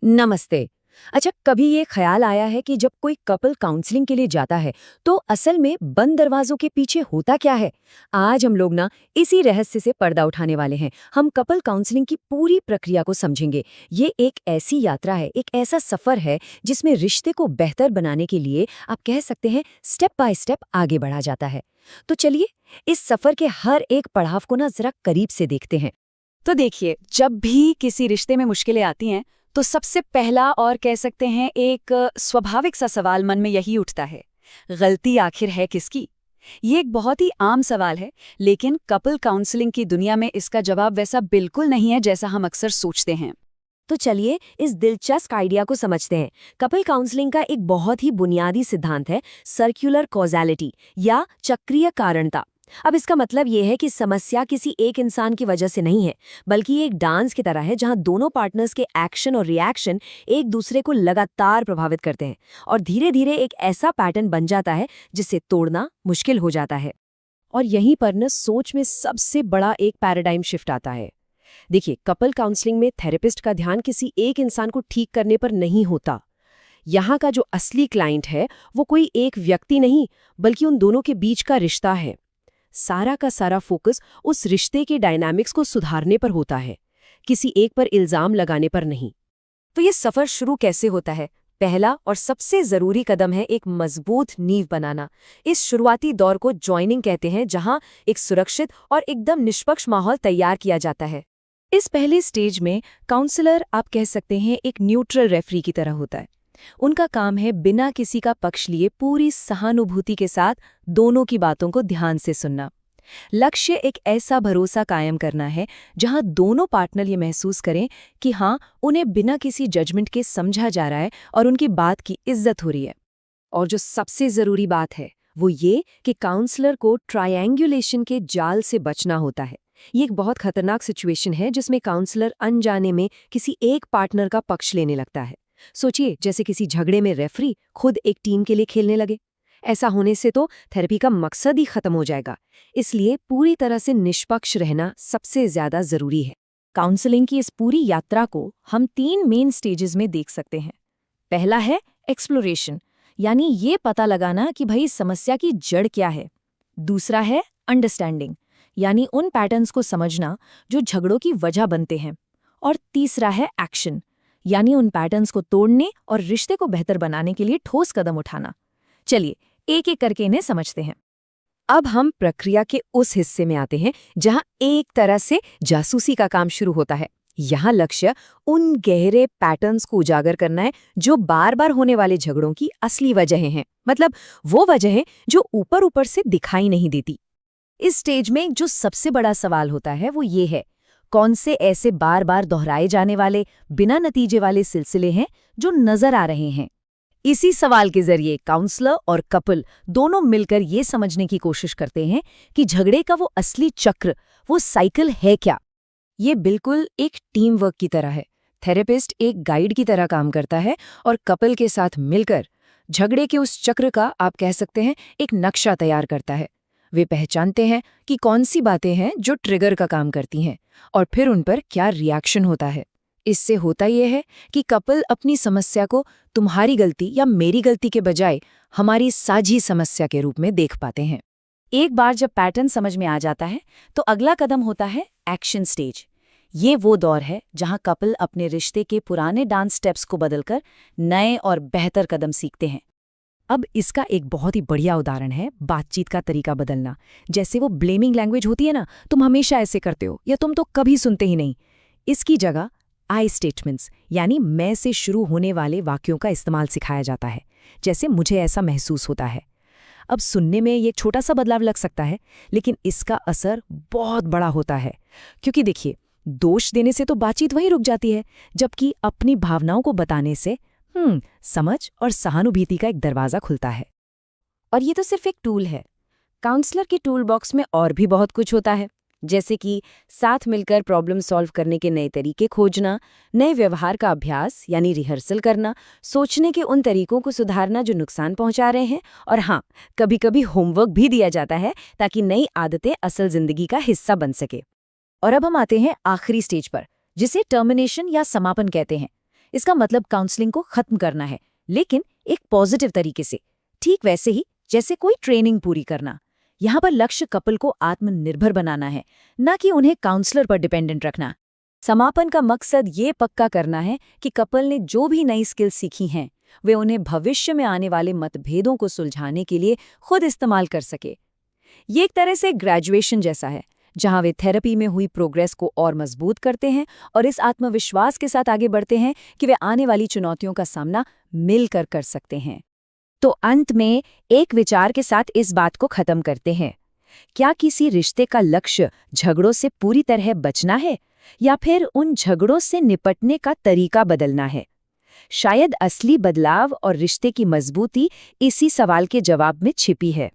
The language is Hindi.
नमस्ते। अच्छा, कभी ये ख्याल आया है कि जब कोई कपल काउंसलिंग के लिए जाता है तो असल में बंद दरवाजों के पीछे होता क्या है। आज हम लोग ना इसी रहस्य से पर्दा उठाने वाले हैं। हम कपल काउंसलिंग की पूरी प्रक्रिया को समझेंगे। ये एक ऐसी यात्रा है, एक ऐसा सफर है जिसमें रिश्ते को बेहतर बनाने के लिए आप कह सकते हैं स्टेप बाय स्टेप आगे बढ़ा जाता है। तो चलिए इस सफर के हर एक पड़ाव को ना जरा करीब से देखते हैं। तो देखिए, जब भी किसी रिश्ते में मुश्किलें आती हैं तो सबसे पहला और कह सकते हैं एक स्वाभाविक सा सवाल मन में यही उठता है, गलती आखिर है किसकी। ये एक बहुत ही आम सवाल है, लेकिन कपल काउंसलिंग की दुनिया में इसका जवाब वैसा बिल्कुल नहीं है जैसा हम अक्सर सोचते हैं। तो चलिए इस दिलचस्प आइडिया को समझते हैं। कपल काउंसलिंग का एक बहुत ही बुनियादी सिद्धांत है सर्कुलर कॉज़ैलिटी या चक्रीय कारणता। अब इसका मतलब ये है कि समस्या किसी एक इंसान की वजह से नहीं है, बल्कि ये एक डांस की तरह है जहां दोनों पार्टनर्स के एक्शन और रिएक्शन एक दूसरे को लगातार प्रभावित करते हैं और धीरे धीरे एक ऐसा पैटर्न बन जाता है जिसे तोड़ना मुश्किल हो जाता है। और यहीं पर न सोच में सबसे बड़ा एक पैराडाइम शिफ्ट आता है। देखिए, कपल काउंसलिंग में थेरेपिस्ट का ध्यान किसी एक इंसान को ठीक करने पर नहीं होता। यहाँ का जो असली क्लाइंट है वो कोई एक व्यक्ति नहीं, बल्कि उन दोनों के बीच का रिश्ता है। सारा का सारा फोकस उस रिश्ते के डायनामिक्स को सुधारने पर होता है, किसी एक पर इल्जाम लगाने पर नहीं। तो ये सफर शुरू कैसे होता है? पहला और सबसे जरूरी कदम है एक मजबूत नींव बनाना। इस शुरुआती दौर को जॉइनिंग कहते हैं, जहां एक सुरक्षित और एकदम निष्पक्ष माहौल तैयार किया जाता है। इस पहले स्टेज में काउंसलर आप कह सकते हैं एक न्यूट्रल रेफरी की तरह होता है। उनका काम है बिना किसी का पक्ष लिए पूरी सहानुभूति के साथ दोनों की बातों को ध्यान से सुनना। लक्ष्य एक ऐसा भरोसा कायम करना है जहां दोनों पार्टनर ये महसूस करें कि हाँ, उन्हें बिना किसी जजमेंट के समझा जा रहा है और उनकी बात की इज्जत हो रही है। और जो सबसे जरूरी बात है वो ये कि काउंसलर को ट्रायंगुलेशन के जाल से बचना होता है। ये एक बहुत खतरनाक सिचुएशन है जिसमें काउंसलर अनजाने में किसी एक पार्टनर का पक्ष लेने लगता है। सोचिए, जैसे किसी झगड़े में रेफरी खुद एक टीम के लिए खेलने लगे। ऐसा होने से तो थेरेपी का मकसद ही खत्म हो जाएगा। इसलिए पूरी तरह से निष्पक्ष रहना सबसे ज्यादा जरूरी है। काउंसलिंग की इस पूरी यात्रा को हम 3 मेन स्टेजेस में देख सकते हैं। पहला है एक्सप्लोरेशन, यानी ये पता लगाना कि भाई समस्या की जड़ क्या है। दूसरा है अंडरस्टैंडिंग, यानी उन पैटर्न्स को समझना जो झगड़ों की वजह बनते हैं। और तीसरा है एक्शन, यानी उन पैटर्न्स को तोड़ने और रिश्ते को बेहतर बनाने के लिए ठोस कदम उठाना। चलिए एक एक करके इन्हें समझते हैं। अब हम प्रक्रिया के उस हिस्से में आते हैं जहां एक तरह से जासूसी का काम शुरू होता है। यहाँ लक्ष्य उन गहरे पैटर्न्स को उजागर करना है जो बार बार होने वाले झगड़ों की असली वजहें हैं, मतलब वो वजहें जो ऊपर ऊपर से दिखाई नहीं देती। इस स्टेज में जो सबसे बड़ा सवाल होता है वो ये है, कौन से ऐसे बार बार दोहराए जाने वाले बिना नतीजे वाले सिलसिले हैं जो नजर आ रहे हैं। इसी सवाल के जरिए काउंसलर और कपल दोनों मिलकर ये समझने की कोशिश करते हैं कि झगड़े का वो असली चक्र, वो साइकिल है क्या। ये बिल्कुल एक टीम वर्क की तरह है। थेरेपिस्ट एक गाइड की तरह काम करता है और कपल के साथ मिलकर झगड़े के उस चक्र का आप कह सकते हैं एक नक्शा तैयार करता है। वे पहचानते हैं कि कौन सी बातें हैं जो ट्रिगर का काम करती हैं और फिर उन पर क्या रिएक्शन होता है। इससे होता यह है कि कपल अपनी समस्या को तुम्हारी गलती या मेरी गलती के बजाय हमारी साझी समस्या के रूप में देख पाते हैं। एक बार जब पैटर्न समझ में आ जाता है तो अगला कदम होता है एक्शन स्टेज। ये वो दौर है जहां कपल अपने रिश्ते के पुराने डांस स्टेप्स को बदलकर नए और बेहतर कदम सीखते हैं। अब इसका एक बहुत ही बढ़िया उदाहरण है बातचीत का तरीका बदलना। जैसे वो ब्लेमिंग लैंग्वेज होती है ना, तुम हमेशा ऐसे करते हो या तुम तो कभी सुनते ही नहीं। इसकी जगह आई स्टेटमेंट्स, यानी मैं से शुरू होने वाले वाक्यों का इस्तेमाल सिखाया जाता है। जैसे मुझे ऐसा महसूस होता है। अब सुनने में ये छोटा सा बदलाव लग सकता है, लेकिन इसका असर बहुत बड़ा होता है। क्योंकि देखिए, दोष देने से तो बातचीत वहीं रुक जाती है, जबकि अपनी भावनाओं को बताने से समझ और सहानुभूति का एक दरवाज़ा खुलता है। और ये तो सिर्फ एक टूल है। काउंसलर के टूल बॉक्स में और भी बहुत कुछ होता है, जैसे कि साथ मिलकर प्रॉब्लम सॉल्व करने के नए तरीके खोजना, नए व्यवहार का अभ्यास यानी रिहर्सल करना, सोचने के उन तरीकों को सुधारना जो नुकसान पहुंचा रहे हैं, और हाँ, कभी कभी होमवर्क भी दिया जाता है ताकि नई आदतें असल जिंदगी का हिस्सा बन सके। और अब हम आते हैं आखिरी स्टेज पर, जिसे टर्मिनेशन या समापन कहते हैं। इसका मतलब काउंसलिंग को खत्म करना है, लेकिन एक पॉजिटिव तरीके से, ठीक वैसे ही जैसे कोई ट्रेनिंग पूरी करना। यहाँ पर लक्ष्य कपल को आत्मनिर्भर बनाना है, न कि उन्हें काउंसलर पर डिपेंडेंट रखना। समापन का मकसद ये पक्का करना है कि कपल ने जो भी नई स्किल्स सीखी हैं वे उन्हें भविष्य में आने वाले मतभेदों को सुलझाने के लिए खुद इस्तेमाल कर सके। ये एक तरह से ग्रेजुएशन जैसा है, जहां वे थेरेपी में हुई प्रोग्रेस को और मजबूत करते हैं और इस आत्मविश्वास के साथ आगे बढ़ते हैं कि वे आने वाली चुनौतियों का सामना मिलकर कर सकते हैं। तो अंत में एक विचार के साथ इस बात को खत्म करते हैं। क्या किसी रिश्ते का लक्ष्य झगड़ों से पूरी तरह बचना है, या फिर उन झगड़ों से निपटने का तरीका बदलना है? शायद असली बदलाव और रिश्ते की मजबूती इसी सवाल के जवाब में छिपी है।